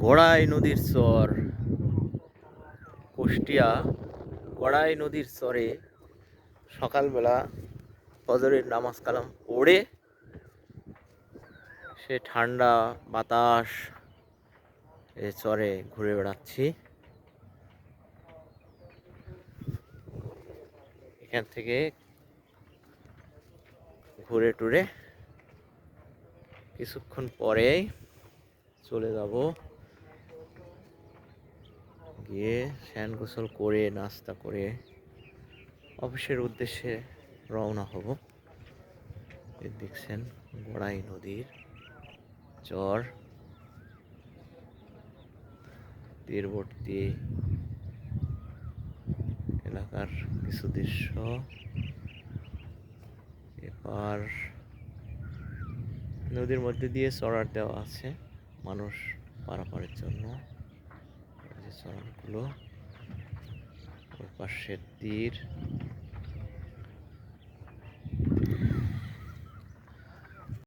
গড়াই নদীর চর, কুষ্টিয়া গড়াই নদীর চরে সকালবেলা ফজরের নামাজ কালাম পড়ে সে ঠান্ডা বাতাস এ চরে ঘুরে বেড়াচ্ছি। এখান থেকে ঘুরে টুরে কিছুক্ষণ পরেই চলে যাব, গিয়ে স্নান গোসল করে নাস্তা করে অফিসের উদ্দেশ্যে রওনা হব। এই দেখছেন গড়াই নদীর চর, তীরবর্তী এলাকার কিছু দৃশ্য। এবার নদীর মধ্যে দিয়ে চড়ার দেওয়া আছে মানুষ পারাপারের জন্য। এই যে চড়ারগুলো, ওই পাশের তীর।